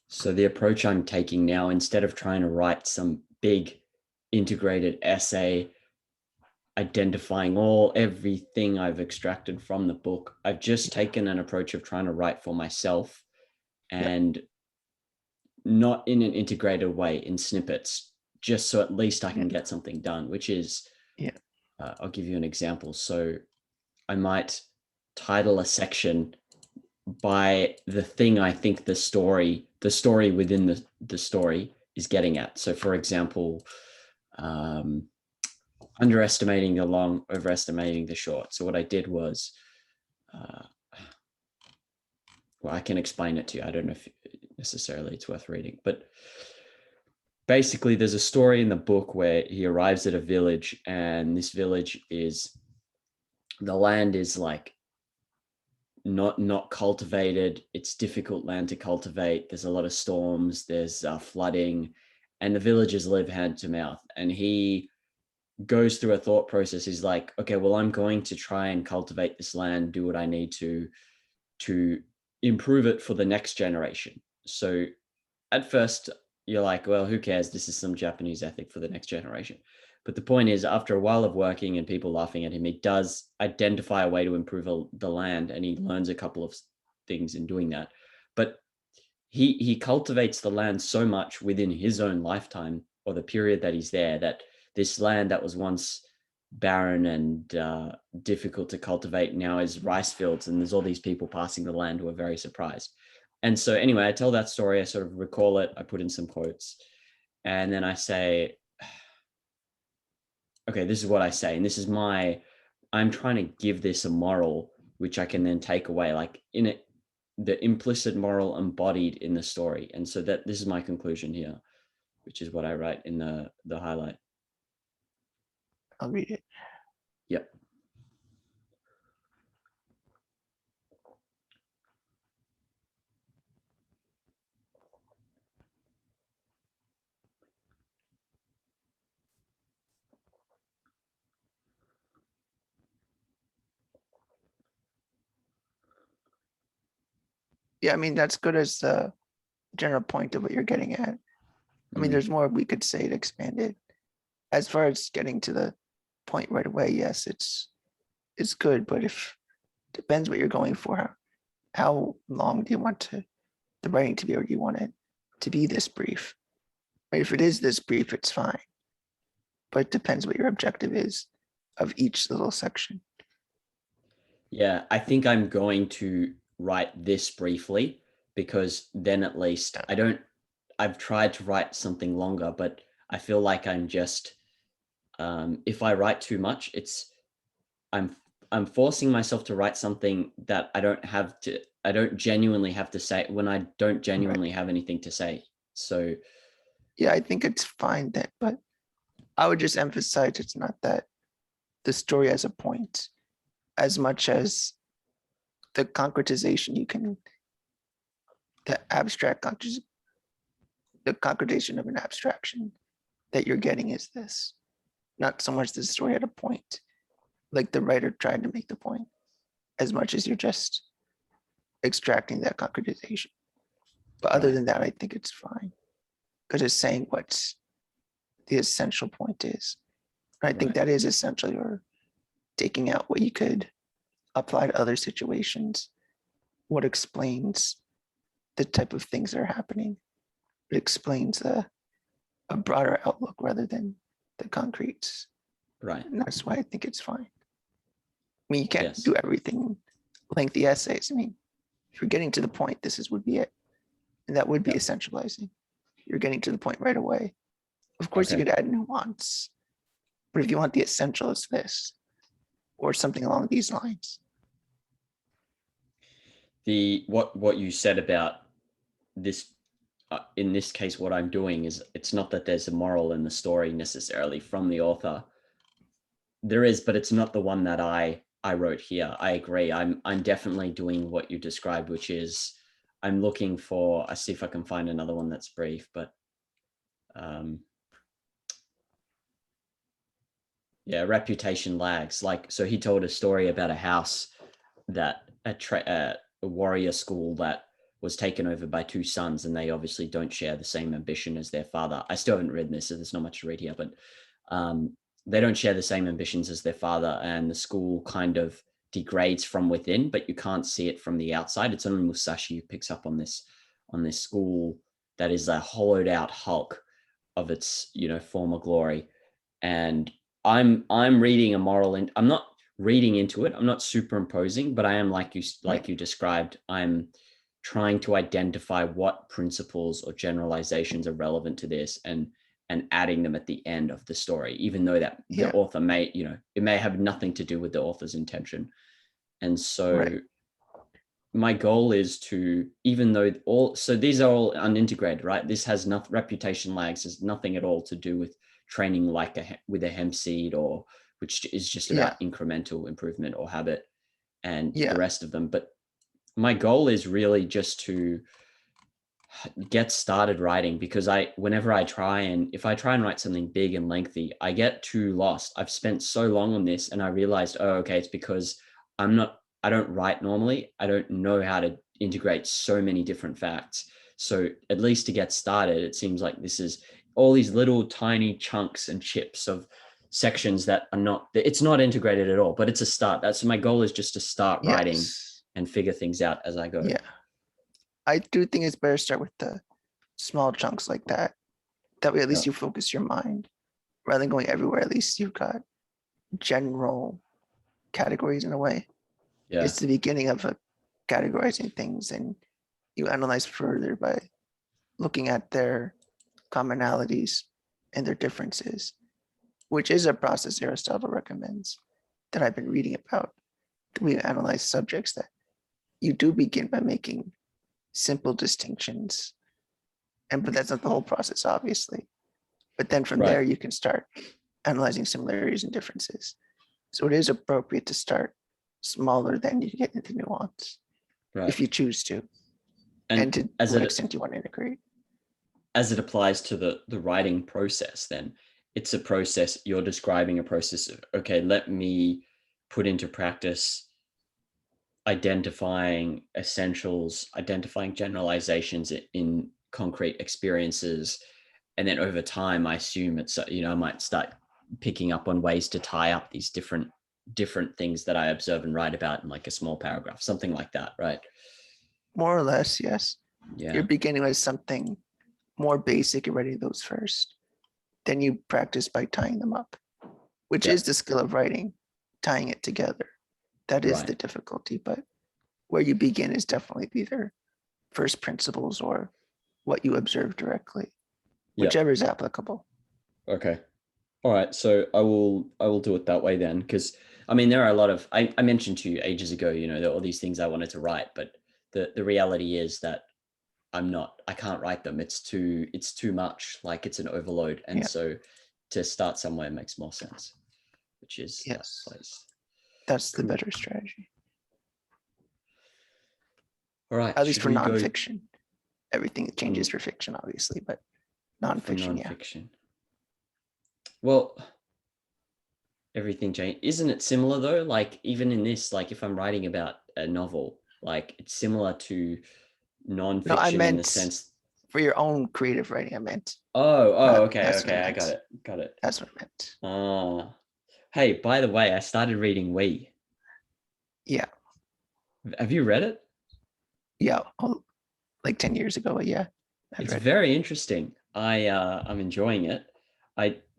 So the approach I'm taking now, instead of trying to write some big integrated essay identifying everything I've extracted from the book, I've just taken an approach of trying to write for myself, Yeah. and not in an integrated way, in snippets, just so at least I can get something done, which is, Yeah. I'll give you an example. So I might title a section by the thing I think the story within the story is getting at. So for example, underestimating the long, overestimating the short. So what I did was, well, I can explain it to you. I don't know if necessarily it's worth reading, but basically there's a story in the book where he arrives at a village, and this village is, the land is like not cultivated. It's difficult land to cultivate. There's a lot of storms, there's flooding, and the villagers live hand to mouth. And he goes through a thought process. He's like, okay, well, I'm going to try and cultivate this land, do what I need to improve it for the next generation. So at first you're like, well, who cares? This is some Japanese ethic for the next generation. But the point is, after a while of working and people laughing at him, he does identify a way to improve the land, and he learns a couple of things in doing that. But he cultivates the land so much within his own lifetime, or the period that he's there, that this land that was once barren and difficult to cultivate now is rice fields, and there's all these people passing the land who are very surprised. And so anyway, I tell that story, I sort of recall it, I put in some quotes, and then I say, okay, this is what I say, and this is I'm trying to give this a moral, which I can then take away, like in it, the implicit moral embodied in the story. And so that this is my conclusion here, which is what I write in the highlight. I'll read it. Yep. Yeah, I mean, that's good as the general point of what you're getting at. I mean, there's more we could say to expand it. As far as getting to the point right away, yes, it's good, but if depends what you're going for. How long do you want the writing to be, or do you want it to be this brief? Right? If it is this brief, it's fine. But it depends what your objective is of each little section. Yeah, I think I'm going to write this briefly, because then at least I've tried to write something longer, but I feel like I'm just, if I write too much, I'm I'm forcing myself to write something that I don't genuinely have to say, when I don't genuinely have anything to say. So yeah, I think it's fine that, but I would just emphasize it's not that the story has a point as much as the concretization the abstract the concretization of an abstraction that you're getting is this. Not so much the story at a point, like the writer tried to make the point, as much as you're just extracting that concretization. But other than that, I think it's fine, because it's saying what the essential point is. I think that is essential. You're taking out what you could apply to other situations, what explains the type of things that are happening. It explains a broader outlook rather than the concretes. right. And that's why I think it's fine. I mean, you can't Yes. do everything lengthy essays. I mean, if you're getting to the point, would be it. And that would be essentializing. You're getting to the point right away. Of course, you could add nuance, but if you want the essential, it's this, or something along these lines. What you said about this, in this case, what I'm doing is, it's not that there's a moral in the story necessarily from the author. There is, but it's not the one that I wrote here. I agree. I'm definitely doing what you described, which is I'm looking for, I see if I can find another one that's brief, but yeah, reputation lags. Like, so he told a story about a house that a warrior school that was taken over by two sons, and they obviously don't share the same ambition as their father. I still haven't read this, so there's not much to read here, but they don't share the same ambitions as their father, and the school kind of degrades from within, but you can't see it from the outside. It's only Musashi who picks up on this school that is a hollowed out hulk of its, former glory. And I'm reading a moral, and I'm not reading into it. I'm not superimposing, but I am like you described. I'm trying to identify what principles or generalizations are relevant to this, and adding them at the end of the story, even though that the author may, it may have nothing to do with the author's intention. And so my goal is to, even though so these are all unintegrated, right? This has nothing, reputation lags has nothing at all to do with training like with a hemp seed, or which is just about incremental improvement or habit and the rest of them. But my goal is really just to get started writing, because whenever I try and write something big and lengthy, I get too lost. I've spent so long on this, and I realized, oh, okay, it's because I don't write normally. I don't know how to integrate so many different facts. So at least to get started, it seems like this is all these little tiny chunks and chips of sections that it's not integrated at all, but it's a start. That's my goal, is just to start writing and figure things out as I go. Yeah. I do think it's better to start with the small chunks like that. That way, at least you focus your mind rather than going everywhere. At least you've got general categories in a way. Yeah. It's the beginning of categorizing things, and you analyze further by looking at their commonalities and their differences, which is a process Aristotle recommends that I've been reading about. We analyze subjects that you do begin by making simple distinctions, but that's not the whole process, obviously. But then from there, you can start analyzing similarities and differences. So it is appropriate to start smaller than you get into nuance, if you choose to, and to what extent you want to integrate. As it applies to the writing process, then it's a process. You're describing a process of, okay, let me put into practice identifying essentials, identifying generalizations in concrete experiences. And then over time, I assume it's, I might start picking up on ways to tie up these different things that I observe and write about in like a small paragraph, something like that, right? More or less, yes. Yeah. You're beginning with something more basic, you're writing those first. Then you practice by tying them up, which is the skill of writing, tying it together. That is the difficulty, but where you begin is definitely either first principles or what you observe directly, whichever is applicable. Okay. All right. So I will do it that way then, because I mean, there are a lot of, I mentioned to you ages ago, there are all these things I wanted to write, but the reality is that I can't write them. It's too much, like it's an overload. And so to start somewhere makes more sense, which is that place. That's the better strategy. All right. At least for nonfiction. Everything changes for fiction, obviously, but nonfiction, Well, everything changes. Isn't it similar though? Like even in this, like if I'm writing about a novel, like it's similar to nonfiction. No, I meant in the sense for your own creative writing. I meant. Okay. I got it. That's what I meant. Hey, by the way, I started reading We. Yeah. Have you read it? Yeah, like 10 years ago. But yeah, it's very interesting. I'm enjoying it.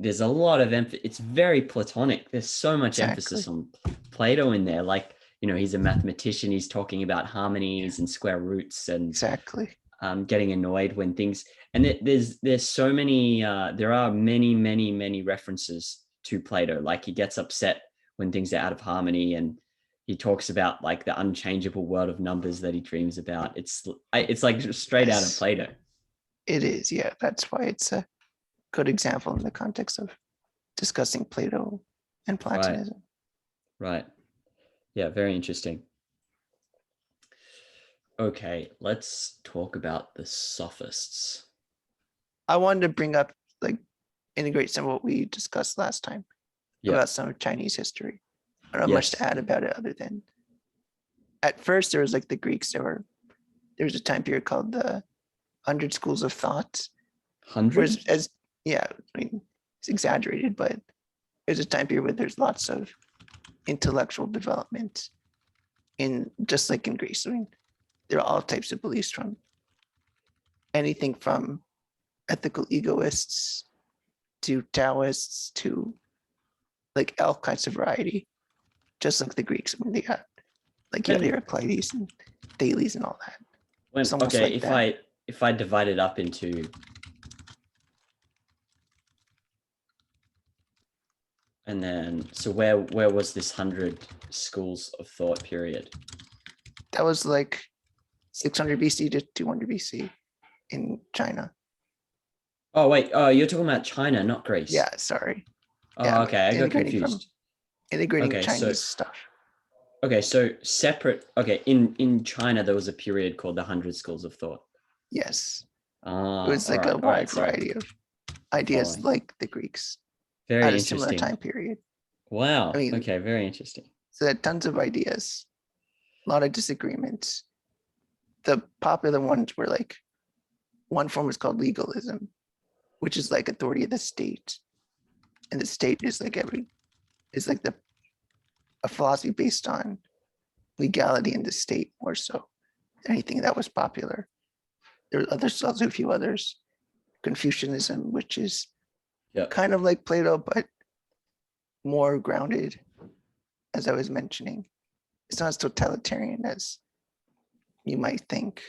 There's a lot of emphasis. It's very Platonic. There's so much emphasis on Plato in there. Like, he's a mathematician. He's talking about harmonies and square roots and getting annoyed when things. And there's so many. There are many references to Plato. Like he gets upset when things are out of harmony, and he talks about like the unchangeable world of numbers that he dreams about. It's like straight out of Plato. It is, yeah. That's why it's a good example in the context of discussing Plato and Platonism. Right. Yeah, very interesting. Okay, let's talk about the Sophists. I wanted to bring up, like, integrate some of what we discussed last time about some Chinese history. I don't have much to add about it other than at first there was like the Greeks. there was a time period called the 100 Schools of Thought. 100? Yeah, I mean, it's exaggerated, but there's a time period where there's lots of intellectual development in, just like in Greece. I mean, there are all types of beliefs, from anything from ethical egoists to Taoists to like all kinds of variety, just like the Greeks. I mean, they got like When- Heraclides and Thales and all that. When, It's almost okay, like that. if I divide it up into, and then so where was this 100 schools of thought period? That was like 600 BC to 200 BC in China. Oh wait, oh, you're talking about China, not Greece. Yeah, sorry. Oh, Yeah, okay, I got confused. Integrating Okay, Chinese so stuff. okay, so separate. Okay, in China there was a period called the 100 schools of thought. Yes, Ah, it was all like right, a all right. wide So variety of ideas, following. like the Greeks Very at a similar interesting. time period. I Wow. mean, Okay, very interesting. so there are tons of ideas, a lot of disagreements. The popular ones were like, one form was called legalism, which is like authority of the state, and the state is like a philosophy based on legality in the state more so than anything. That was popular. There are others, also a few others. Confucianism, which is Yeah. kind of like Plato, but more grounded, as I was mentioning. It's not as totalitarian as you might think.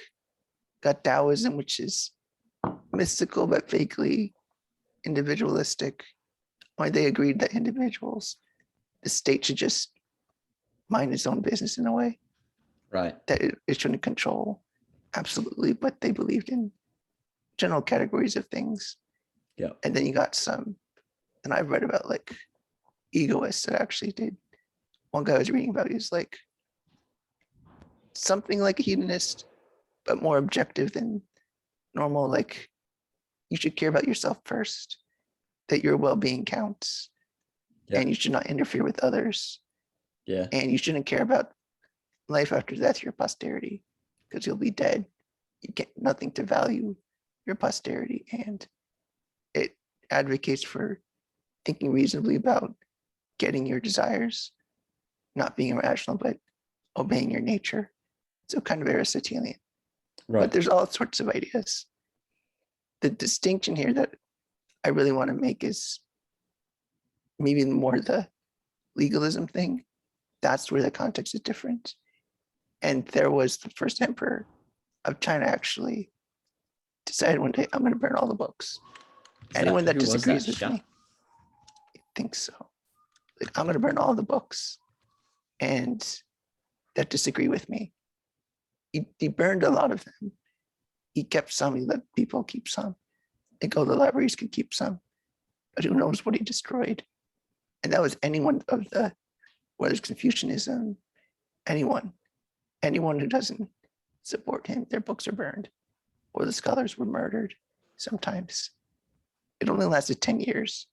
Got Taoism, which is mystical but vaguely individualistic. Why they agreed that individuals, the state should just mind its own business in a way, Right. that it shouldn't control absolutely, but they believed in general categories of things. Yeah. And then you got some, and I've read about like egoists that actually did. One guy I was reading about, he's like something like a hedonist, but more objective than normal. Like, you should care about yourself first, that your well-being counts, Yeah. and you should not interfere with others, Yeah. and you shouldn't care about life after death, your posterity, because you'll be dead. You get nothing to value your posterity, and it advocates for thinking reasonably about getting your desires, not being irrational, but obeying your nature. So kind of Aristotelian. Right. But there's all sorts of ideas. The distinction here that I really want to make is maybe more the legalism thing. That's where the context is different. And there was the first emperor of China actually decided one day, I'm going to burn all the books. Anyone that Who was that? disagrees with me, I think so. Like, I'm going to burn all the books, and that disagree with me. He burned a lot of them. He kept some, he let people keep some. I think all the libraries could keep some, but who knows what he destroyed. And that was anyone of the, whether it's Confucianism, anyone who doesn't support him, their books are burned, or the scholars were murdered sometimes. It only lasted 10 years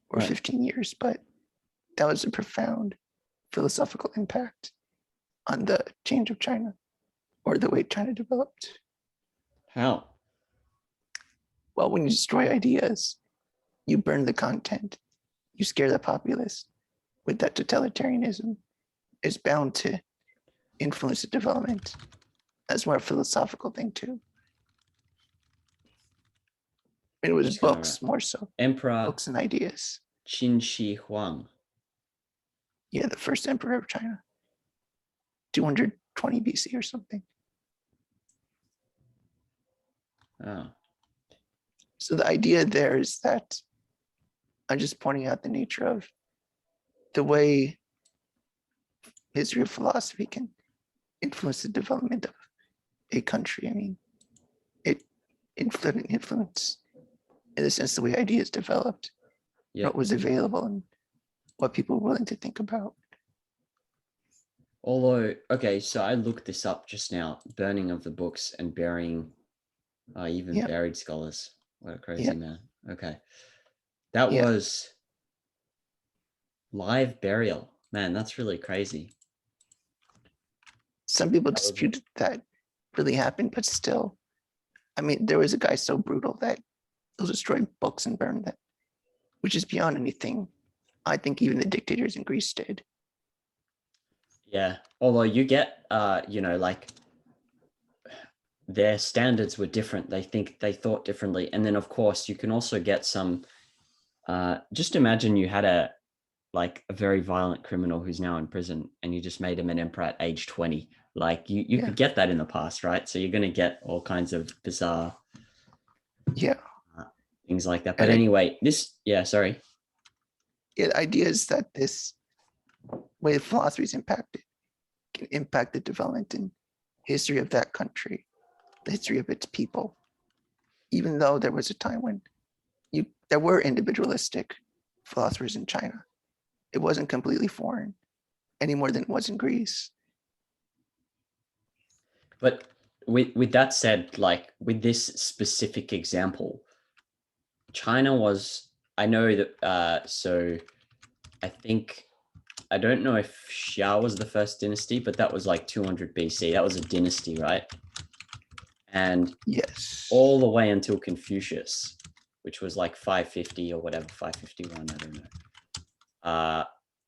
or Right. 15 years, but that was a profound philosophical impact on the change of China, or the way China developed. How? Well, when you destroy ideas, you burn the content, you scare the populace. With that, totalitarianism is bound to influence the development. That's more a philosophical thing too. It was Just gonna books more so, Emperor books and ideas. Qin Shi Huang. Yeah, the first emperor of China, 220 BC or something. Oh. So the idea there is that I'm just pointing out the nature of the way history of philosophy can influence the development of a country. I mean, it influence in the sense the way ideas developed, Yeah. what was available, and what people were willing to think about. Although, okay, so I looked this up just now. Burning of the books and burying, even Yeah. buried scholars. What a crazy Yeah. man. Okay. That Yeah. was live burial. Man, that's really crazy. Some people That was disputed that really happened, but still, I mean, there was a guy so brutal that he'll destroy books and burn them, which is beyond anything I think even the dictators in Greece did. Yeah. Although you get, like their standards were different. They thought differently. And then of course you can also get some, just imagine you had a very violent criminal who's now in prison and you just made him an emperor at age 20. Like you Yeah. could get that in the past, right? So you're going to get all kinds of bizarre Yeah. things like that. But anyway, sorry. Yeah, the idea is that this way of philosophy is impacted can impact the development and history of that country, the history of its people, even though there was a time when there were individualistic philosophers in China. It wasn't completely foreign any more than it was in Greece. But with that said, like with this specific example, China was, I know that, so I think, I don't know if Xia was the first dynasty, but that was like 200 BC. That was a dynasty, right? And yes, all the way until Confucius, which was like 550 or whatever, 551, I don't know.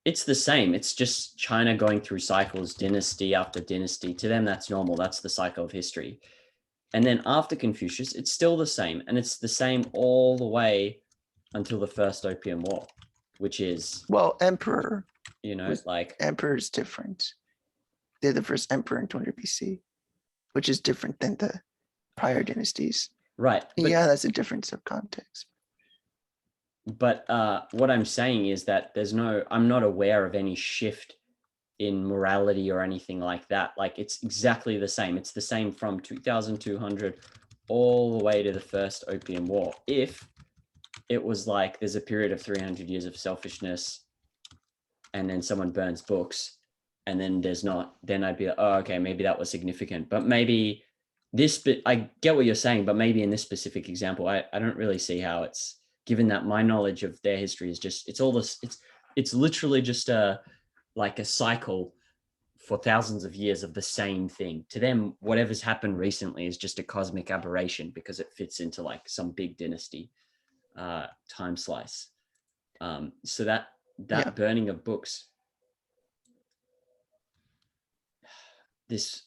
It's the same. It's just China going through cycles, dynasty after dynasty. To them, that's normal. That's the cycle of history. And then after Confucius, it's still the same. And it's the same all the way until the First Opium War, which is, well, emperor, like emperor is different. They're the first emperor in 200 BC, which is different than the prior dynasties. right. But, yeah, that's a difference of context. But what I'm saying is that I'm not aware of any shift in morality or anything like that. Like it's exactly the same. It's the same from 2200 all the way to the First Opium War. If it was like there's a period of 300 years of selfishness and then someone burns books and then there's not, then I'd be like, oh, okay, maybe that was significant. But maybe I get what you're saying, but maybe in this specific example, I don't really see how it's, given that my knowledge of their history is just, it's all this, it's literally just a cycle for thousands of years of the same thing. To them, whatever's happened recently is just a cosmic aberration because it fits into like some big dynasty time slice. So that burning of books, it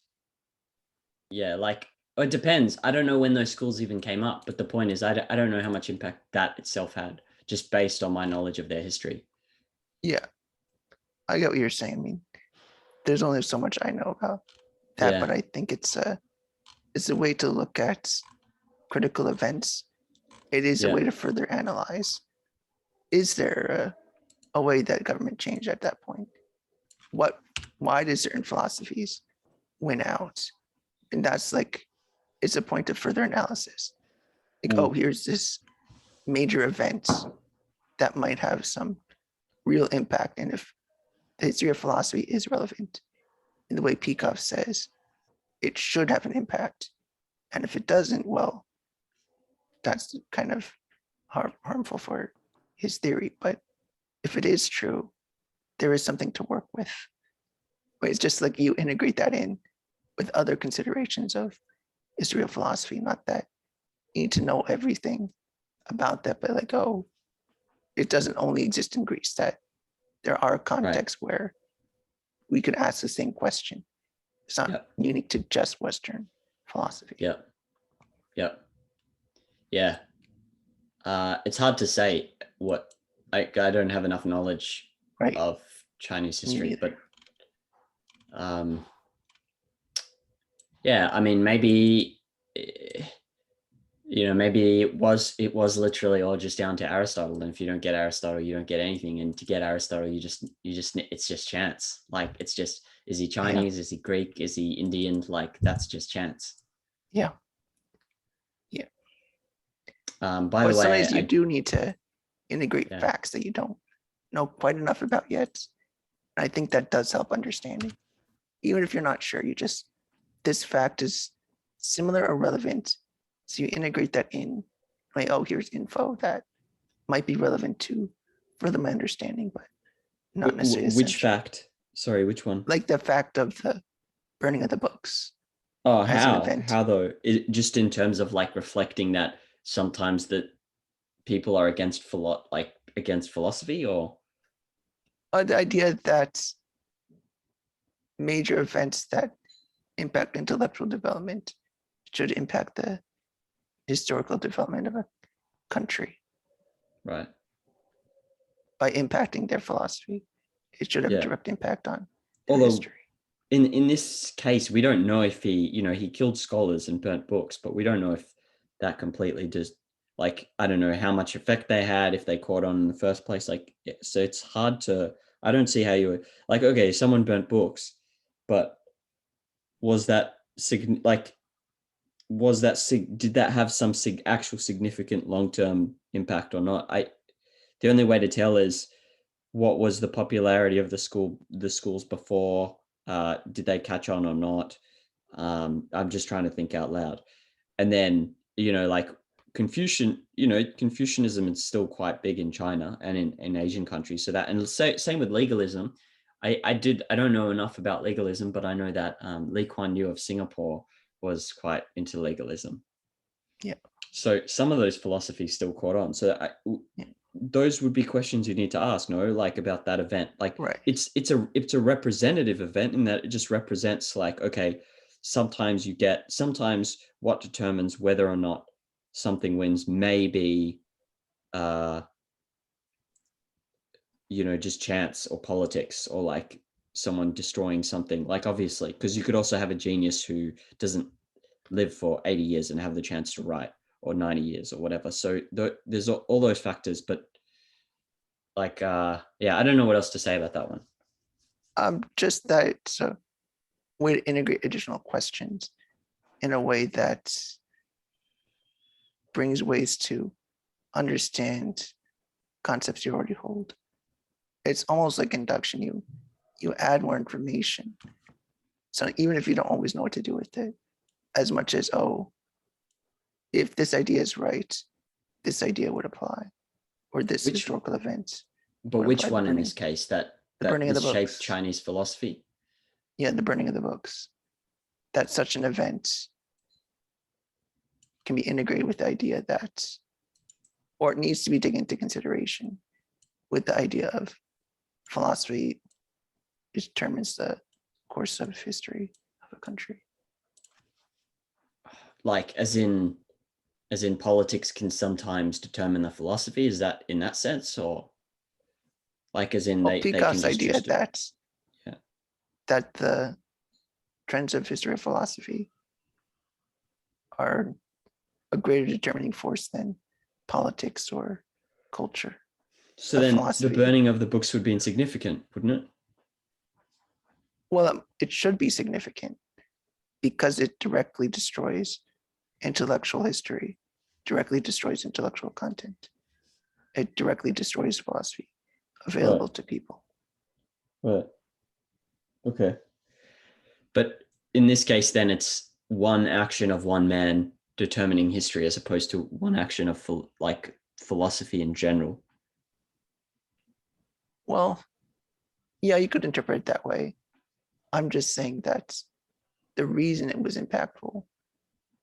depends. I don't know when those schools even came up, but the point is I don't know how much impact that itself had, just based on my knowledge of their history. Yeah, I get what you're saying. I mean, there's only so much I know about that, but I think it's a way to look at critical events. It is a way to further analyze. Is there a way that government changed at that point? Why did certain philosophies win out? And that's it's a point of further analysis. Oh, here's this major event that might have some real impact. And if the history of philosophy is relevant in the way Peikoff says, it should have an impact. And if it doesn't, well, that's kind of harmful for his theory. But if it is true, there is something to work with. But it's just like you integrate that in with other considerations of history of philosophy, not that you need to know everything about that, but it doesn't only exist in Greece, that there are contexts where we could ask the same question. It's not unique to just Western philosophy. Yeah. It's hard to say what I don't have enough knowledge of Chinese history, but I mean, maybe maybe it was literally all just down to Aristotle, and if you don't get Aristotle, you don't get anything, and to get Aristotle, you just it's just chance. Like it's just, is he Chinese, is he Greek, is he Indian? Like that's just chance. By the way, sometimes you do need to integrate facts that you don't know quite enough about yet. I think that does help understanding. Even if you're not sure, this fact is similar or relevant. So you integrate that in, here's info that might be relevant to further my understanding, but not necessarily essential. Which fact? Sorry, which one? Like the fact of the burning of the books. Oh, as an how? event. How though? Just in terms of like reflecting that sometimes that people are against against philosophy, or The idea that major events that impact intellectual development should impact the historical development of a country right? by impacting their philosophy. It should have a Yeah. direct impact on their Although history. in this case, we don't know if he killed scholars and burnt books, but we don't know if that completely just like I don't know how much effect they had if they caught on in the first place. Like, so it's hard to. I don't see how you would like. Okay, someone burnt books, but was that like did that have some actual significant long-term impact or not? The only way to tell is what was the popularity of the schools before, did they catch on or not? I'm just trying to think out loud. And then like Confucianism is still quite big in China and in Asian countries, so that, and same with legalism. I don't know enough about legalism, but I know that Lee Kuan Yew of Singapore was quite into legalism. Yeah. So some of those philosophies still caught on. So Yeah. those would be questions you need to ask, no? Like about that event. Like Right. it's a representative event in that it just represents like, okay, sometimes what determines whether or not something wins may be just chance or politics or like someone destroying something. Like obviously, because you could also have a genius who doesn't live for 80 years and have the chance to write, or 90 years or whatever. So there's all those factors, but like yeah, I don't know what else to say about that one. Just that way to integrate additional questions in a way that brings ways to understand concepts you already hold. It's almost like induction. You add more information. So even if you don't always know what to do with it, as much as, oh, if this idea is right, this idea would apply, or this Which historical event but would which apply. one in this case The that burning of the this shaped books. Chinese philosophy? Yeah, the burning of the books. That such an event can be integrated with the idea that, or it needs to be taken into consideration with the idea of philosophy determines the course of history of a country. Like as in politics can sometimes determine the philosophy, is that in that sense, or like as in Well, they can Peikoff's just idea twist it? Yeah. that the trends of history of philosophy are a greater determining force than politics or culture So of then the philosophy. burning of the books would be insignificant, wouldn't it? Well, it should be significant because it directly destroys intellectual history, directly destroys intellectual content. It directly destroys philosophy available Right. to people. Right. Okay. But in this case, then it's one action of one man determining history as opposed to one action of like philosophy in general. Well, yeah, you could interpret it that way. I'm just saying that the reason it was impactful,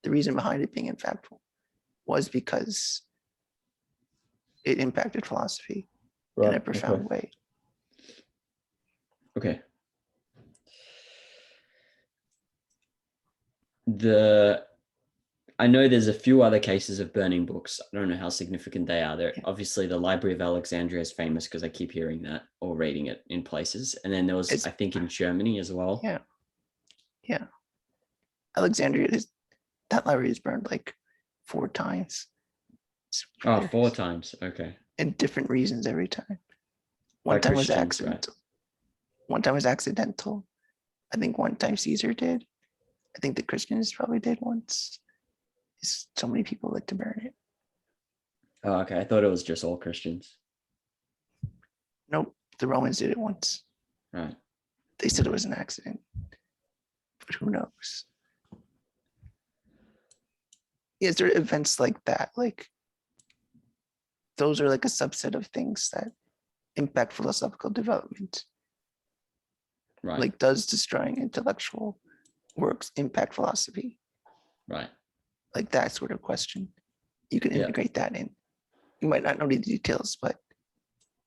the reason behind it being impactful was because it impacted philosophy in Right. a Okay. profound way. Okay. I know there's a few other cases of burning books. I don't know how significant they are. There, Yeah. obviously, the Library of Alexandria is famous because I keep hearing that or reading it in places. And then there was, It's, I think, in Germany as well. yeah, yeah. Alexandria is, that library is burned like 4 times. Oh, 4 times. Okay. And different reasons every time. By One time was Christians, right? accidental. One time was accidental. I think one time Caesar did. I think the Christians probably did once. So many people like to burn it. Oh, okay. I thought it was just all Christians. Nope, the Romans did it once. Right. They said it was an accident, but who knows? Is there events like that? Like those are like a subset of things that impact philosophical development. Right. Like does destroying intellectual works impact philosophy? Right. Like that sort of question. You can Yeah. integrate that in. You might not know the details, but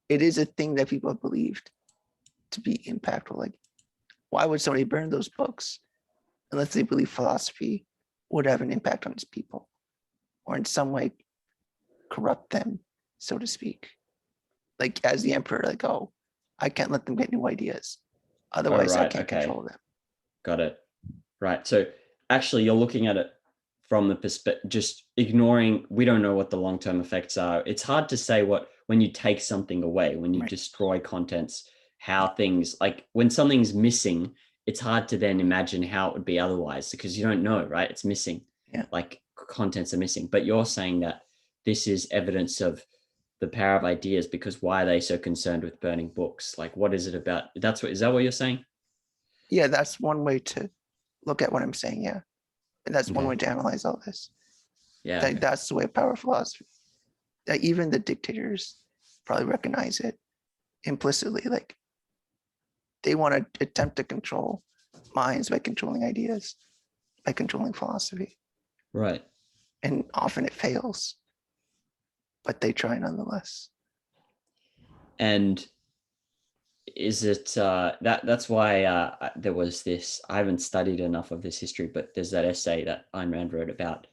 it is a thing that people have believed to be impactful. Like, why would somebody burn those books unless they believe philosophy would have an impact on its people or in some way corrupt them, so to speak? Like, as the emperor, like, oh, I can't let them get new ideas. Oh, Otherwise, I right. can't Okay. control them. Got it. Right. So actually, you're looking at it from the perspective, just ignoring, we don't know what the long-term effects are. It's hard to say when you take something away, when you Right. destroy contents, how things, like when something's missing, it's hard to then imagine how it would be otherwise because you don't know, right? It's missing. Yeah. Like contents are missing. But you're saying that this is evidence of the power of ideas because why are they so concerned with burning books? Like, what is it about? Is that what you're saying? Yeah, that's one way to look at what I'm saying. Yeah. And that's one Okay. way to analyze all this. Yeah. That, Okay. that's the way of power philosophy. That even the dictators probably recognize it implicitly. Like they want to attempt to control minds by controlling ideas, by controlling philosophy. Right. And often it fails, but they try nonetheless. And is it that's why there was this, I haven't studied enough of this history, but there's that essay that Ayn Rand wrote about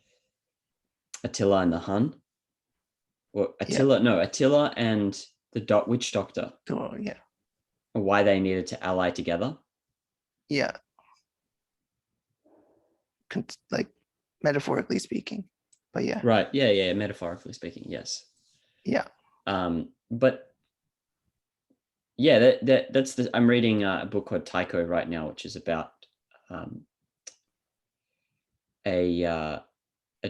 Attila and the Hun, or Yeah. Attila and the witch doctor, So, yeah. and why they needed to ally together. Yeah. Like metaphorically speaking. But yeah. Right. Yeah. Metaphorically speaking, yes. Yeah. But yeah, that's the, I'm reading a book called Tycho right now, which is about a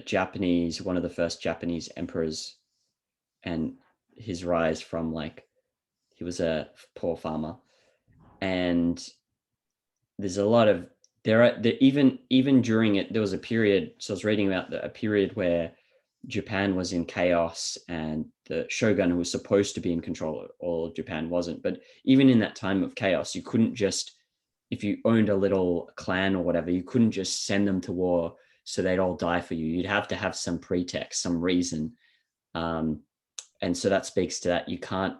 Japanese, one of the first Japanese emperors, and his rise from, like, he was a poor farmer, and there's a lot of even during it, there was a period. So I was reading about a period where Japan was in chaos, and the shogun who was supposed to be in control of all of Japan wasn't. But even in that time of chaos, you couldn't just, if you owned a little clan or whatever, you couldn't just send them to war so they'd all die for you. You'd have to have some pretext, some reason. And so that speaks to that. You can't,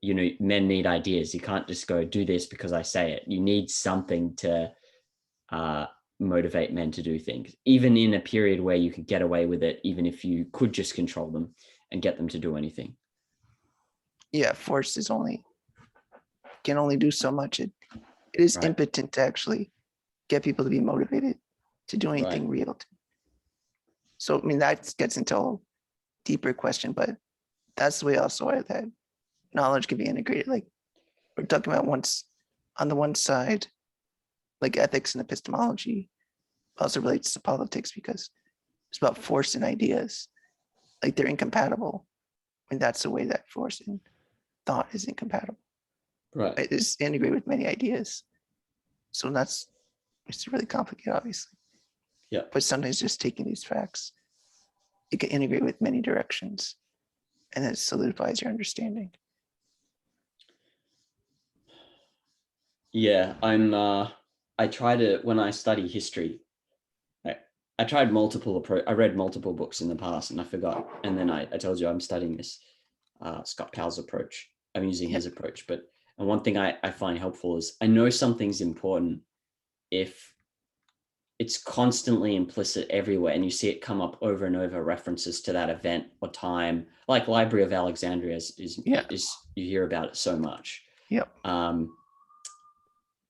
men need ideas. You can't just go do this because I say it. You need something to motivate men to do things, even in a period where you could get away with it, even if you could just control them and get them to do anything. Yeah. Force can only do so much. It is Right. impotent to actually get people to be motivated to do anything real. So, I mean, that gets into a deeper question, but that's the way also that knowledge can be integrated. Like we're talking about on the one side, like ethics and epistemology also relates to politics because it's about force and ideas. Like they're incompatible. And that's the way that force and thought is incompatible. Right. It is integrated with many ideas. So it's really complicated, obviously. Yeah. But sometimes just taking these facts, it can integrate with many directions and it solidifies your understanding. Yeah. I try to, when I study history, I tried multiple approach. I read multiple books in the past and I forgot. And then I told you I'm studying this Scott Cowell's approach. I'm using his approach. And one thing I find helpful is I know something's important if it's constantly implicit everywhere and you see it come up over and over, references to that event or time, like Library of Alexandria is you hear about it so much. Yep.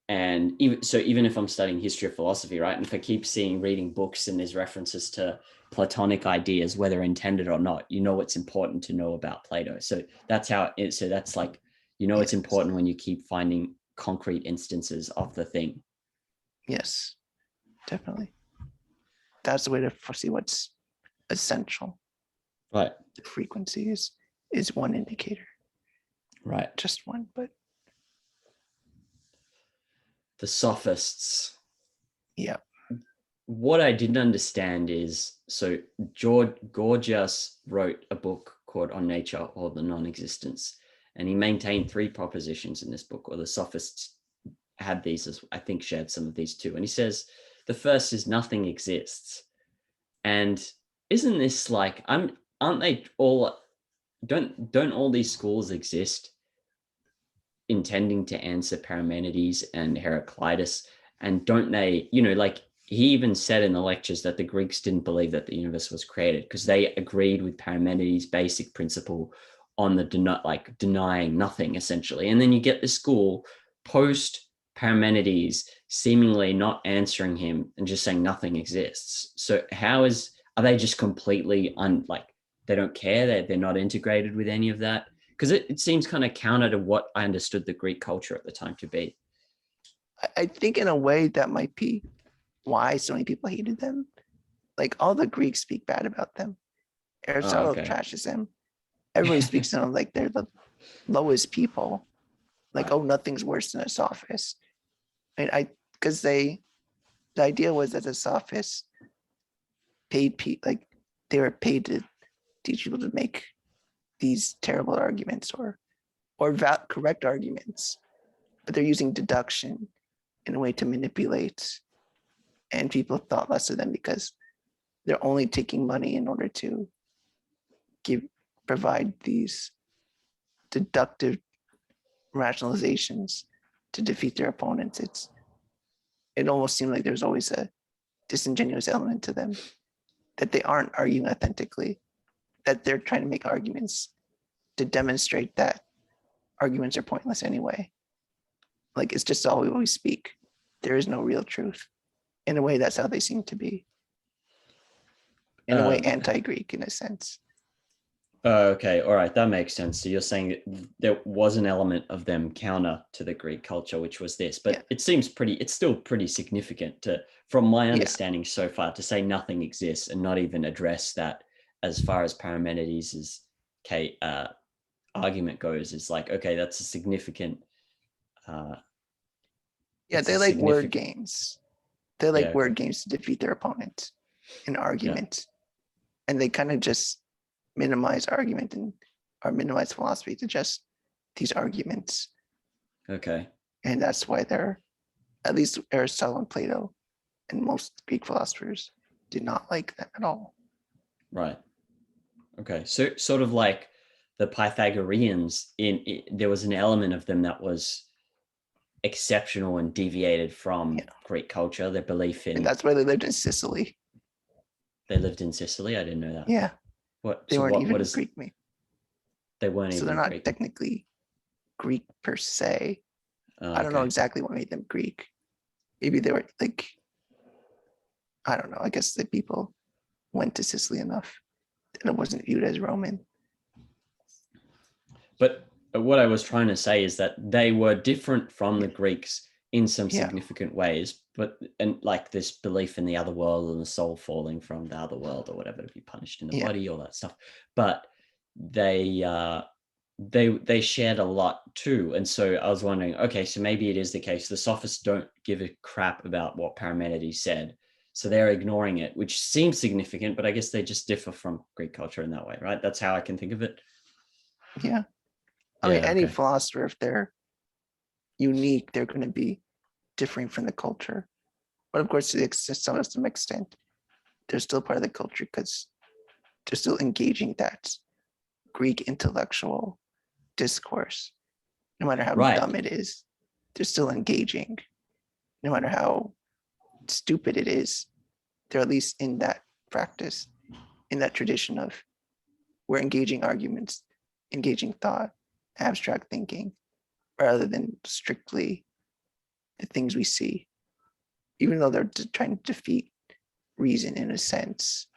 And even if I'm studying history of philosophy, right, and if I keep reading books and there's references to Platonic ideas, whether intended or not, it's important to know about Plato. So that's how it is. So that's like, it's important when you keep finding concrete instances of the thing. Yes, definitely. That's the way to foresee what's essential. Right. The frequency is one indicator. Right. Just one, but the Sophists. Yeah. What I didn't understand is, so Gorgias wrote a book called On Nature or the Non-Existence, and he maintained 3 propositions in this book, or the Sophists had these, as I think shared some of these too. And he says The first is nothing exists. And isn't this like, aren't they all, don't all these schools exist intending to answer Parmenides and Heraclitus? And don't they, like he even said in the lectures that the Greeks didn't believe that the universe was created because they agreed with Parmenides' basic principle on the denying nothing, essentially. And then you get the school post Parmenides seemingly not answering him and just saying nothing exists. So are they just completely they don't care, they're not integrated with any of that? Because it seems kind of counter to what I understood the Greek culture at the time to be. I think in a way that might be why so many people hated them. Like all the Greeks speak bad about them. Aristotle trashes them. Everybody speaks to them like they're the lowest people. Like, Right. oh, nothing's worse than a sophist. Because the idea was that the sophists paid people, like they were paid to teach people to make these terrible arguments or correct arguments, but they're using deduction in a way to manipulate, and people thought less of them because they're only taking money in order to provide these deductive rationalizations to defeat their opponents. It almost seemed like there's always a disingenuous element to them, that they aren't arguing authentically, that they're trying to make arguments to demonstrate that arguments are pointless anyway. Like it's just all we always speak. There is no real truth. In a way, that's how they seem to be. In a way, anti-Greek in a sense. Okay, all right, that makes sense. So you're saying that there was an element of them counter to the Greek culture, which was this, but it's still pretty significant from my understanding so far, to say nothing exists and not even address that as far as Parmenides' argument goes. Is like, okay, that's a significant. They like word games. They like word games to defeat their opponent in argument, and they kind of just minimize argument or minimize philosophy to just these arguments. Okay. And that's why they're, at least Aristotle and Plato and most Greek philosophers did not like them at all. Right. Okay. So sort of like the Pythagoreans, there was an element of them that was exceptional and deviated from Greek culture, their belief in. And that's why they lived in Sicily. They lived in Sicily? I didn't know that. Yeah. They weren't even Greek. They weren't even Greek. So they're not technically Greek per se. I don't know exactly what made them Greek. Maybe they were like, I don't know. I guess the people went to Sicily enough that it wasn't viewed as Roman. But what I was trying to say is that they were different from the Greeks in some significant ways, and like this belief in the other world and the soul falling from the other world or whatever to be punished in the body, all that stuff. But they shared a lot too. And so I was wondering, okay, so maybe it is the case the Sophists don't give a crap about what Parmenides said, so they're ignoring it, which seems significant, but I guess they just differ from Greek culture in that way, right? That's how I can think of it. Yeah. I mean, any philosopher, if they're unique, they're going to be differing from the culture. But of course, to some extent, they're still part of the culture because they're still engaging that Greek intellectual discourse. No matter how dumb it is, they're still engaging. No matter how stupid it is, they're at least in that practice, in that tradition of we're engaging arguments, engaging thought, abstract thinking, rather than strictly the things we see. Even though they're trying to defeat reason in a sense,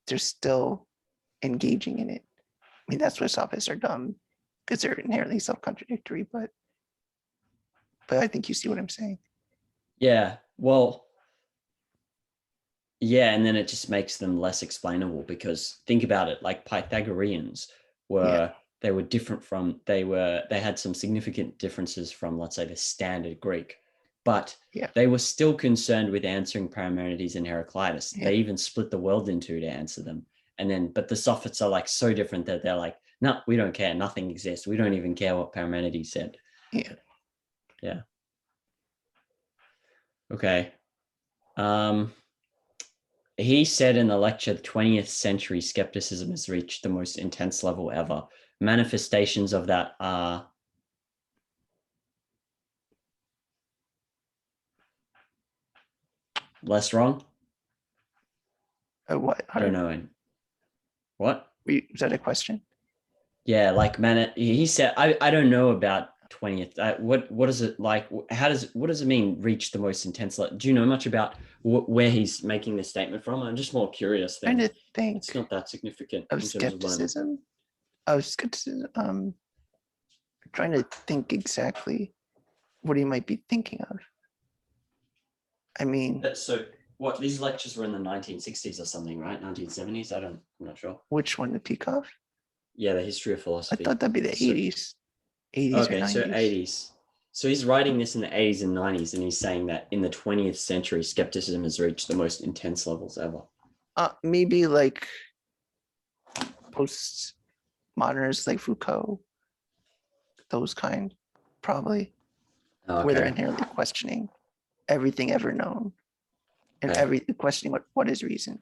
they're still engaging in it. I mean, that's why sophists are dumb, because they're inherently self-contradictory, but I think you see what I'm saying. Yeah, well, yeah, and then it just makes them less explainable, because think about it, like Pythagoreans they were different from, they had some significant differences from, let's say, the standard Greek, but they were still concerned with answering Parmenides and Heraclitus. They even split the world in two to answer them. And then, but the Sophists are like so different that they're like, no, we don't care. Nothing exists. We don't even care what Parmenides said. Yeah. Yeah. Okay. He said in the lecture, the 20th century skepticism has reached the most intense level ever. Manifestations of that are less wrong. What? I don't know. What? Is that a question? Yeah, like man, he said, I don't know about 20th. What is it like? What does it mean? Reach the most intense level? Do you know much about where he's making this statement from? I'm just more curious Trying than to think it's not that significant of in terms of learning. skepticism. Of skepticism. Trying to think exactly what he might be thinking of. I mean, So what, these lectures were in the 1960s or something, right? 1970s? I'm not sure. which one, the Peacock? Yeah, the history of I philosophy. thought that'd be the 80s. 80s or Okay, 90s. so 80s. So he's writing this in the 80s and 90s, and he's saying that in the 20th century, skepticism has reached the most intense levels ever. Maybe like postmodernists like Foucault, those kind, probably, where they're inherently questioning everything ever known and questioning what is reason,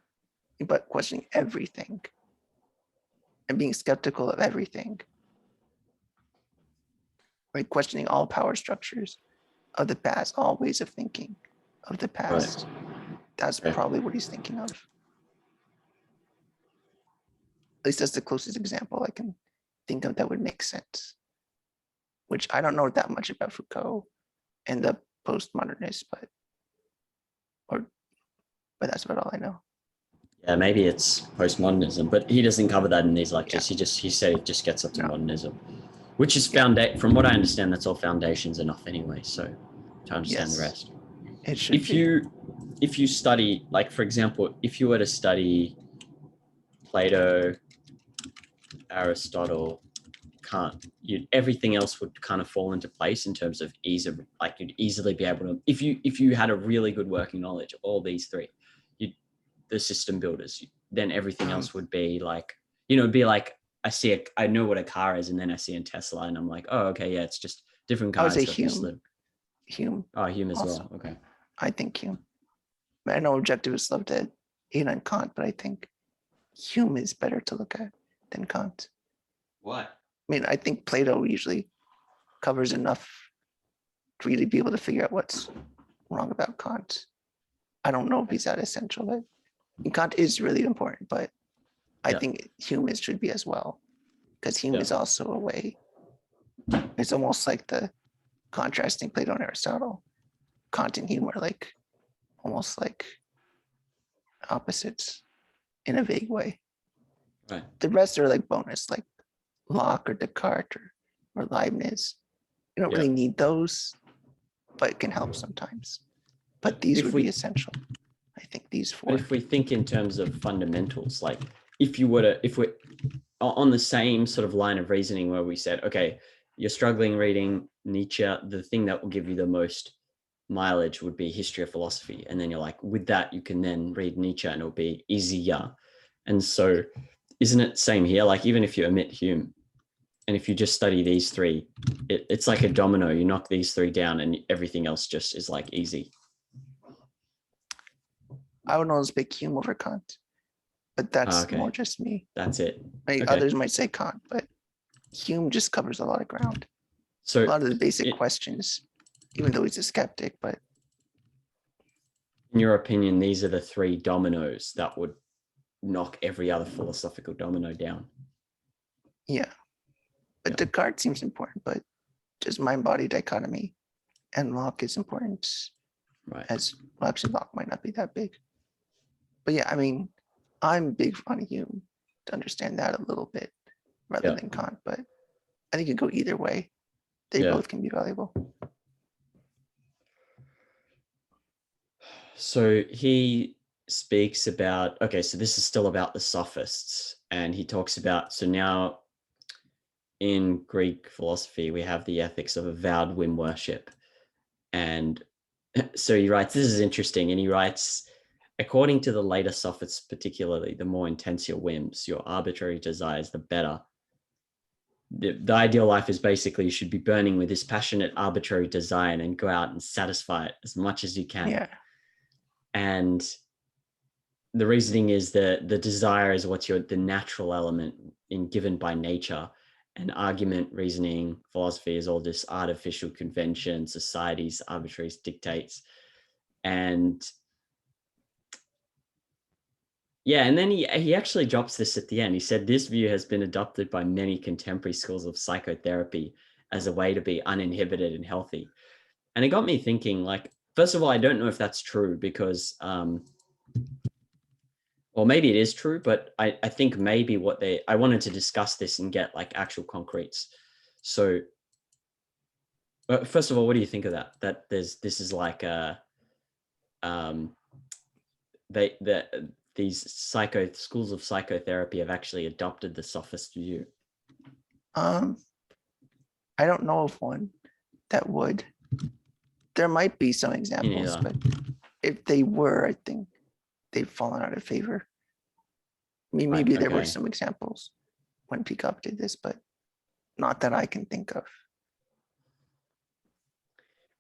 but questioning everything and being skeptical of everything, like questioning all power structures of the past, all ways of thinking of the past. Right. That's probably what he's thinking of. At least that's the closest example I can think of that would make sense, which I don't know that much about Foucault and the postmodernists, but that's about all I know. Yeah, maybe it's postmodernism, but he doesn't cover that in these lectures. Yeah. He said it just gets up to modernism, which is from what I understand, that's all foundations enough anyway. So to understand the rest. It should if you study, like for example, if you were to study Plato, Aristotle, Kant, everything else would kind of fall into place in terms of ease of, like you'd easily be able to, if you had a really good working knowledge of all these three, the system builders, then everything else would be like, it'd be like I know what a car is, and then I see a Tesla, and I'm like, oh, okay, yeah, it's just different cars. I would say Hume. Oh, Hume as also. Well. Okay. I think Hume. I know objectivists love to hate on Kant, but I think Hume is better to look at than Kant. Why? I mean, I think Plato usually covers enough for you to be able to figure out what's wrong about Kant. I don't know if he's that essential, but Kant is really important, but I think Hume should be as well, because Hume is also a way. It's almost like the contrasting Plato and Aristotle. Kant and Hume are like almost like opposites in a vague way. Right. The rest are like bonus, like Locke or Descartes or Leibniz. You don't really need those, but it can help sometimes. But these would be essential. I think these four. But if we think in terms of fundamentals, like if we're on the same sort of line of reasoning where we said, okay, you're struggling reading Nietzsche, the thing that will give you the most mileage would be history of philosophy. And then you're like, with that, you can then read Nietzsche and it'll be easier. And so isn't it same here? Like even if you omit Hume, and if you just study these three, it's like a domino. You knock these three down and everything else just is like easy. I would always pick Hume over Kant, but that's more just me. That's it. Others might say Kant, but Hume just covers a lot of ground. So a lot of the basic questions, even though he's a skeptic, but. In your opinion, these are the three dominoes that would knock every other philosophical domino down. Yeah. But Descartes seems important, but just mind-body dichotomy and Locke is important. Right. Actually, Locke might not be that big. But yeah, I mean, I'm big on Hume to understand that a little bit rather than Kant, but I think you go either way. They both can be valuable. So he speaks about, so this is still about the Sophists, and he talks about, so now in Greek philosophy, we have the ethics of avowed whim worship. And so he writes, this is interesting, and he writes, according to the later Sophists, particularly, the more intense your whims, your arbitrary desires, the better. The ideal life is basically you should be burning with this passionate arbitrary desire and go out and satisfy it as much as you can. Yeah. And the reasoning is that the desire is what's the natural element given by nature, and argument, reasoning, philosophy is all this artificial convention, society's arbitrary dictates. And yeah, and then he actually drops this at the end. He said, this view has been adopted by many contemporary schools of psychotherapy as a way to be uninhibited and healthy. And it got me thinking, like, first of all, I don't know if that's true because, or maybe it is true, but I think maybe I wanted to discuss this and get like actual concretes. So first of all, what do you think of that? That this is like these schools of psychotherapy have actually adopted the sophist view. I don't know of one that would. There might be some examples, but if they were, I think they've fallen out of favor. I mean, maybe there were some examples when Peacock did this, but not that I can think of.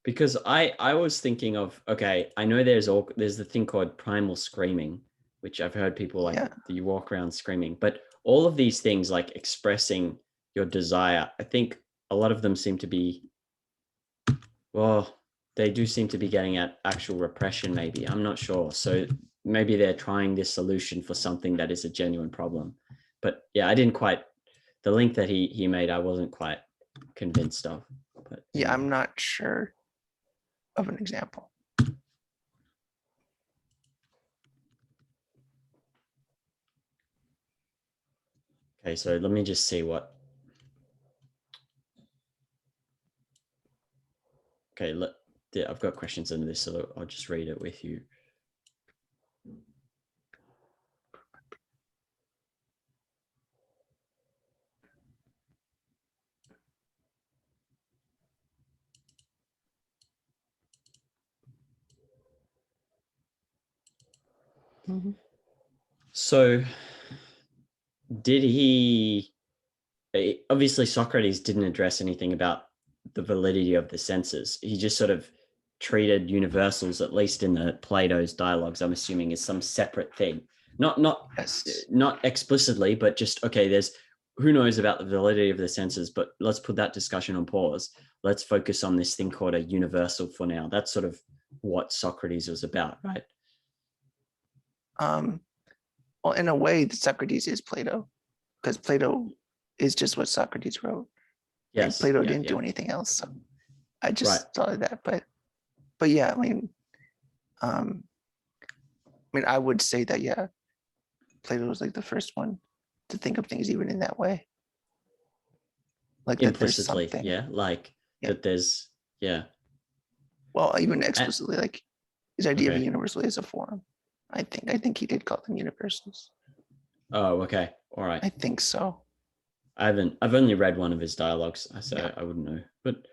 Because I was thinking of, okay, I know there's the thing called primal screaming, which I've heard people like, you walk around screaming, but all of these things like expressing your desire, I think a lot of them seem to be, well, they do seem to be getting at actual repression, maybe. I'm not sure. So maybe they're trying this solution for something that is a genuine problem. But yeah, I didn't quite, the link that he made, I wasn't quite convinced of. But yeah, I'm not sure of an example. Okay, so let me just see what. Okay, I've got questions under this, so I'll just read it with you. Mm-hmm. So did he, obviously Socrates didn't address anything about the validity of the senses. He just sort of treated universals, at least in the Plato's dialogues, I'm assuming, as some separate thing. Not explicitly, but just, okay, there's, who knows about the validity of the senses, but let's put that discussion on pause. Let's focus on this thing called a universal for now. That's sort of what Socrates was about, right? Well, in a way, Socrates is Plato, because Plato is just what Socrates wrote. Yes. And Plato didn't do anything else. So I just thought of that. But yeah, I mean, I would say that, yeah, Plato was like the first one to think of things even in that way. Like implicitly, that there's yeah, like that there's, yeah. Well, even explicitly, like his idea of a universal is a form. I think he did call them universals. Oh, okay, all right. I think so. I've only read one of his dialogues, so I wouldn't know. But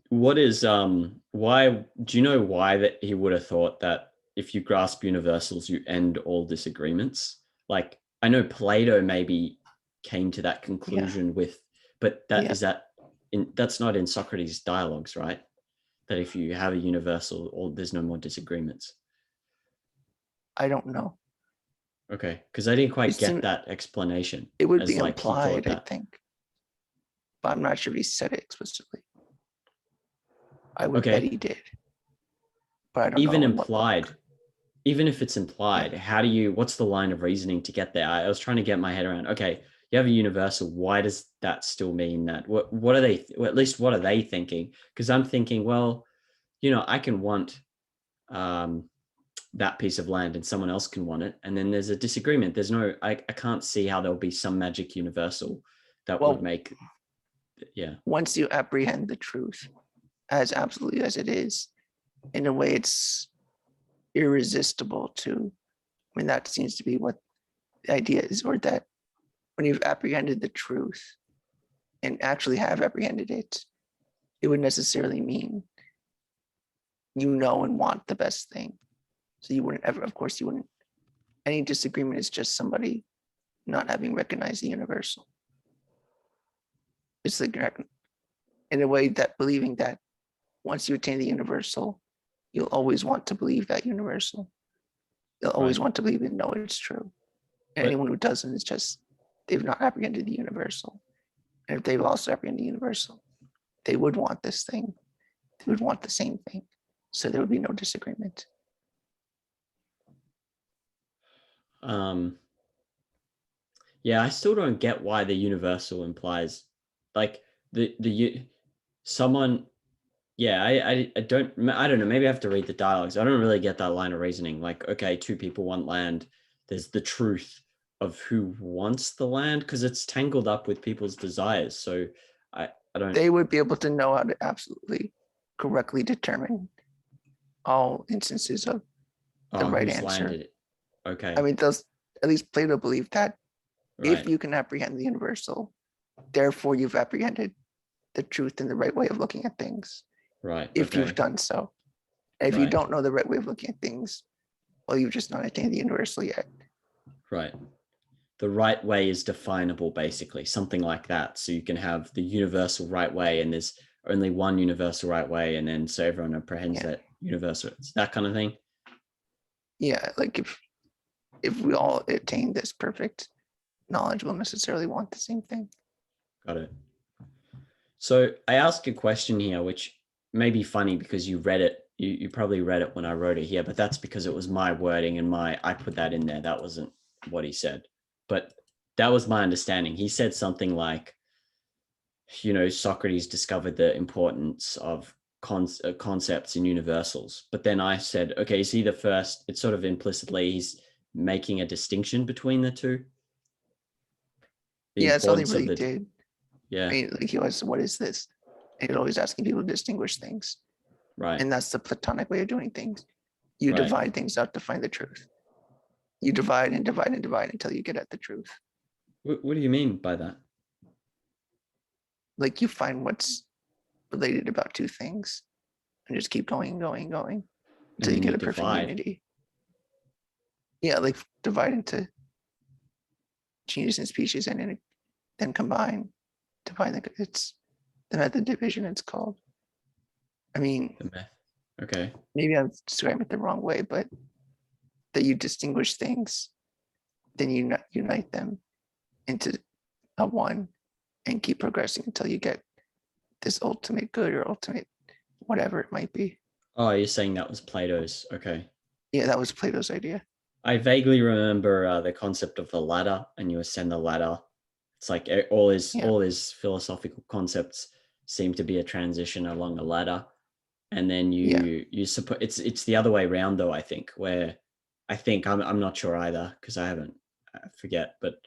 what is why do you know why that he would have thought that if you grasp universals you end all disagreements? Like, I know Plato maybe came to that conclusion with, but that's not in Socrates' dialogues, right? That if you have a universal, there's no more disagreements. I don't know. Okay, because I didn't quite get that explanation. It would be like implied, I think, but I'm not sure if he said it explicitly. I would bet he did, but I don't even know. Implied, even if it's implied, how do you? What's the line of reasoning to get there? I was trying to get my head around. Okay, you have a universal. Why does that still mean that? What are they? Well, at least what are they thinking? Because I'm thinking, well, I can want that piece of land and someone else can want it, and then there's a disagreement. There's no, I can't see how there'll be some magic universal that would make, once you apprehend the truth as absolutely as it is, in a way it's irresistible to, that seems to be what the idea is, or that when you've apprehended the truth and actually have apprehended it, it would necessarily mean and want the best thing. So you wouldn't ever, of course, you wouldn't. Any disagreement is just somebody not having recognized the universal. It's like, in a way, that believing that once you attain the universal, you'll always want to believe that universal. You'll always Right. want to believe and know it's true. And But anyone who doesn't is just, they've not apprehended the universal. And if they've also apprehended the universal, they would want this thing. They would want the same thing. So there would be no disagreement. Yeah, I still don't get why the universal implies like someone. Yeah, I don't know. Maybe I have to read the dialogues. I don't really get that line of reasoning. Like, okay, two people want land. There's the truth of who wants the land because it's tangled up with people's desires. So I don't. They would be able to know how to absolutely correctly determine all instances of the right Whose land answer. it? Okay, I mean, those, at least Plato believed that if right, you can apprehend the universal, therefore you've apprehended the truth and the right way of looking at things. right, If you've okay, done so, and if you right, don't know the right way of looking at things, well, you've just not attained the universal yet. right. The right way is definable, basically, something like that. So you can have the universal right way, and there's only one universal right way, and then so everyone apprehends Yeah, that universal. It's that kind of thing. yeah. Like if we all attain this perfect knowledge, we'll necessarily want the same thing. Got it. So I ask a question here, which may be funny because you read it. You probably read it when I wrote it here, but that's because it was my wording and I put that in there. That wasn't what he said, but that was my understanding. He said something like, Socrates discovered the importance of concepts and universals. But then I said, okay, see the first, it's sort of implicitly, he's making a distinction between the two. The Yeah, that's all they importance of really the, did. I yeah, mean, like he was, what is this? And he's always asking people to distinguish things. right, And that's the Platonic way of doing things. You right. divide things out to find the truth. You divide and divide and divide until you get at the truth. What do you mean by that? Like you find what's related about two things and just keep going, going, going And until you then get you a perfect divide. unity. Yeah, like divide into genus and species and then combine, divide. It's the method division, it's called. I mean, The math. Okay. maybe I'm describing it the wrong way, but that you distinguish things, then you unite them into a one and keep progressing until you get this ultimate good or ultimate whatever it might be. Oh, you're saying that was Plato's. Okay. Yeah, that was Plato's idea. I vaguely remember the concept of the ladder, and you ascend the ladder. It's like Yeah, all his philosophical concepts seem to be a transition along a ladder, and then yeah, you support. It's the other way around though. I think where I think I'm not sure either because I forget, but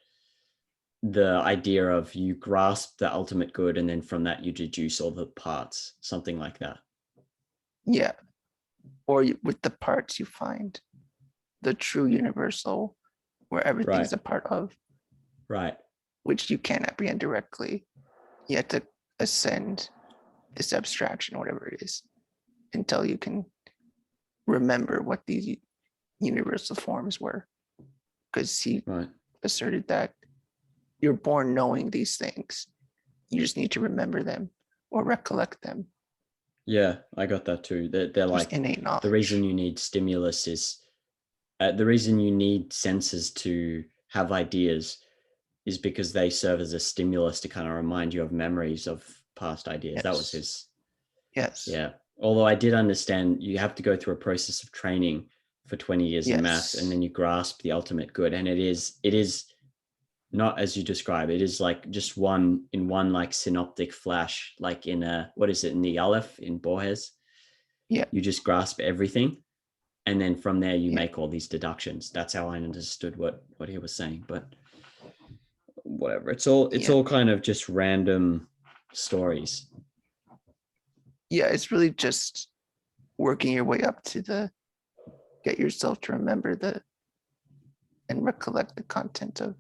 the idea of you grasp the ultimate good and then from that you deduce all the parts, something like that. yeah. Or with the parts you find the true universal where everything Right, is a part of, right. which you can't apprehend directly. You have to ascend this abstraction, whatever it is, until you can remember what these universal forms were. Because he Right. asserted that you're born knowing these things. You just need to remember them or recollect them. Yeah, I got that too. They're There's like innate the reason knowledge. you need stimulus is the reason you need senses to have ideas is because they serve as a stimulus to kind of remind you of memories of past ideas. That was Yes. his. Yes. Yeah. Although I did understand you have to go through a process of training for 20 years in maths and Yes. then you grasp the ultimate good. And it is not as you describe. It is like just one like synoptic flash, like in what is it, in the Aleph in Borges? Yeah. You just grasp everything. And then from there you Yeah. make all these deductions. That's how I understood what he was saying. But whatever. It's Yeah. all kind of just random stories. Yeah. It's really just working your way up to get yourself to remember and recollect the content of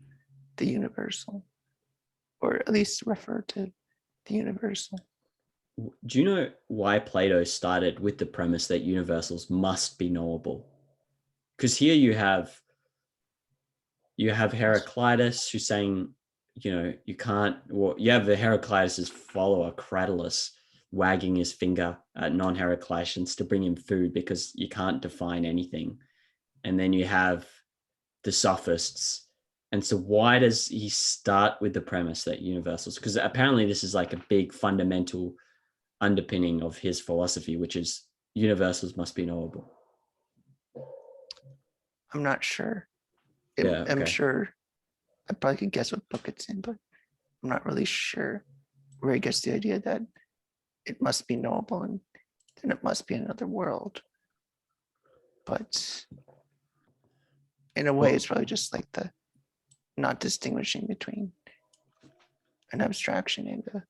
the universal, or at least refer to the universal. Do you know why Plato started with the premise that universals must be knowable? Because here you have Heraclitus who's saying, you can't. Well, you have the Heraclitus's follower Cratylus wagging his finger at non-Heracliteans to bring him food because you can't define anything. And then you have the Sophists. And so why does he start with the premise that universals? Because apparently this is like a big fundamental underpinning of his philosophy, which is universals must be knowable. I'm not sure. Yeah, I'm okay. sure I probably could guess what book it's in, but I'm not really sure where he gets the idea that it must be knowable and then it must be another world. But in a way, Well, it's probably just like the not distinguishing between an abstraction and a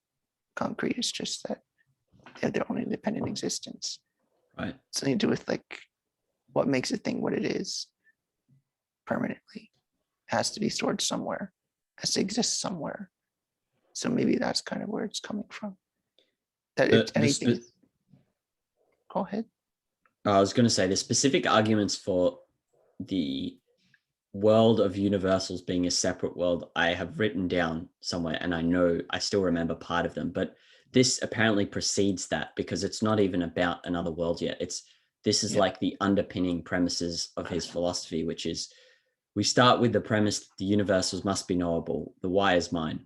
concrete. It's just that they have their own independent existence. right. Something to do with like what makes a thing what it is permanently. It has to be stored somewhere, it has to exist somewhere. So maybe that's kind of where it's coming from. That it's anything. Go ahead. I was going to say the specific arguments for the world of universals being a separate world I have written down somewhere, and I know I still remember part of them, but this apparently precedes that because it's not even about another world yet. This is like the underpinning premises of his philosophy, which is we start with the premise the universals must be knowable. The why is mine.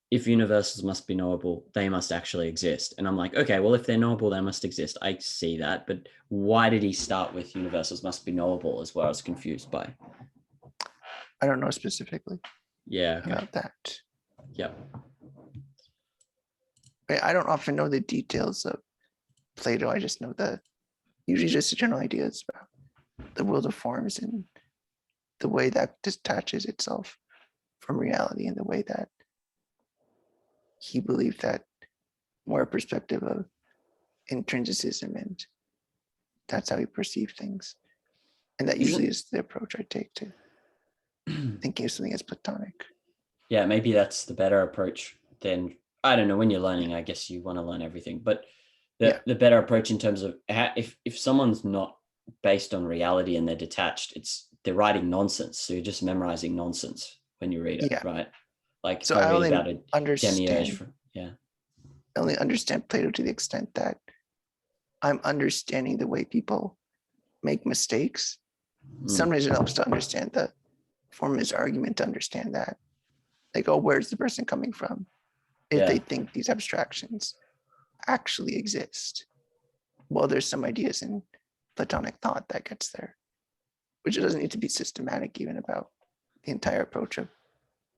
If universals must be knowable, they must actually exist. And I'm like, okay, well, if they're knowable, they must exist. I see that. But why did he start with universals must be knowable is what I was confused by. I don't know specifically about that. Yeah. I don't often know the details of Plato. I just know usually just the general ideas about the world of forms and the way that detaches itself from reality and the way that he believed that more perspective of intrinsicism, and that's how he perceived things. And that usually is the approach I take to thinking of something as Platonic. Yeah, maybe that's the better approach than, I don't know, when you're learning, I guess you want to learn everything, but the better approach in terms of how, if someone's not based on reality and they're detached, they're writing nonsense. So you're just memorizing nonsense when you read it, right? Like so if I I read only about a understand, demiurge, I only understand Plato to the extent that I'm understanding the way people make mistakes. Sometimes it helps to understand the formist argument, to understand that, like, oh, where's the person coming from if they think these abstractions actually exist? Well, there's some ideas in Platonic thought that gets there, which it doesn't need to be systematic even about the entire approach of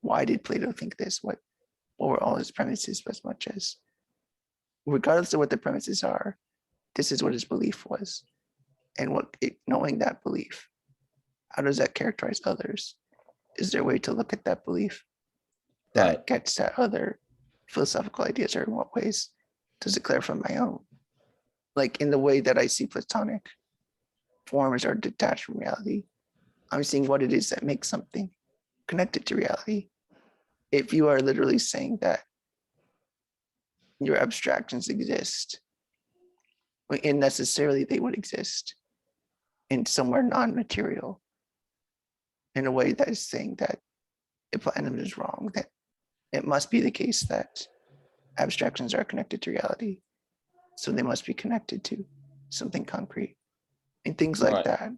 why did Plato think this? What were all his premises, as much as regardless of what the premises are, this is what his belief was. And knowing that belief, how does that characterize others? Is there a way to look at that belief that gets at other philosophical ideas, or in what ways does it clarify my own? Like in the way that I see Platonic forms are detached from reality, I'm seeing what it is that makes something connected to reality. If you are literally saying that your abstractions exist, and necessarily they would exist in somewhere non-material, in a way that is saying that if Platinum is wrong, that it must be the case that abstractions are connected to reality, so they must be connected to something concrete and things like that,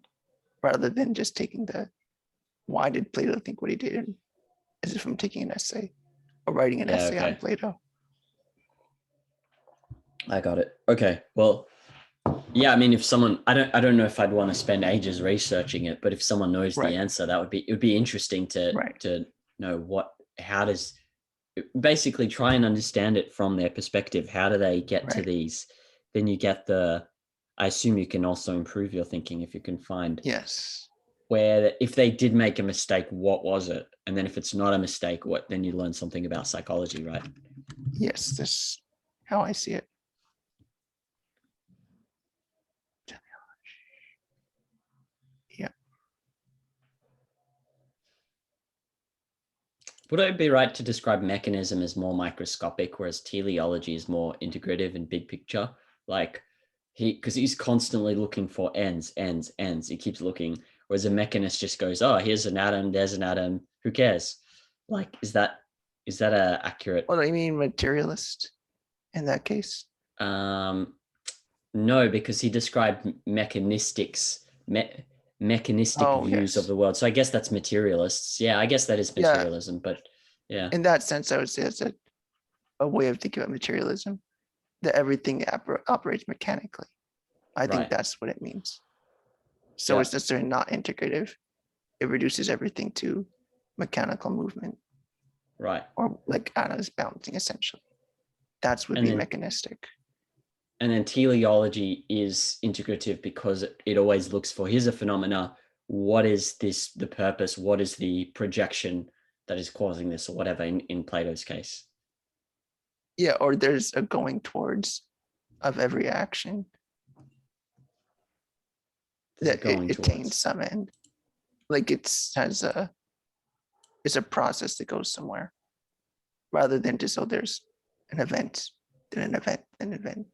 rather than just taking why did Plato think what he did, as if I'm taking an essay or writing an essay on Plato. I got it. Okay. Well, yeah, I mean, if someone, I don't know if I'd want to spend ages researching it, but if someone knows the answer, it would be interesting to know how does, basically try and understand it from their perspective. How do they get to these? Then you get I assume you can also improve your thinking if you can find where, if they did make a mistake, what was it? And then if it's not a mistake, then you learn something about psychology, right? Yes, that's how I see it. Yeah. Would it be right to describe mechanism as more microscopic, whereas teleology is more integrative and big picture? Like because he's constantly looking for ends. He keeps looking, whereas a mechanist just goes, oh, here's an atom, there's an atom, who cares? Like, is that a accurate? Well, I mean materialist in that case. No, because he described mechanistic Oh, views of yes. the world. So I guess that's materialists. Yeah, I guess that is Yeah, materialism, but yeah, in that sense, I would say it's a way of thinking about materialism, that everything operates mechanically. I think right. that's what it means. So Yeah. it's necessarily not integrative. It reduces everything to mechanical movement, Right. or like atoms bouncing essentially. That's would And be then mechanistic. teleology is integrative because it always looks for, here's a phenomena. What is this, the purpose? What is the projection that is causing this, or whatever, in Plato's case? Yeah, or there's a going towards of every action, There's a that it going attains towards. some end. Like it's a process that goes somewhere, rather than just, oh, there's an event, then an event, then an event.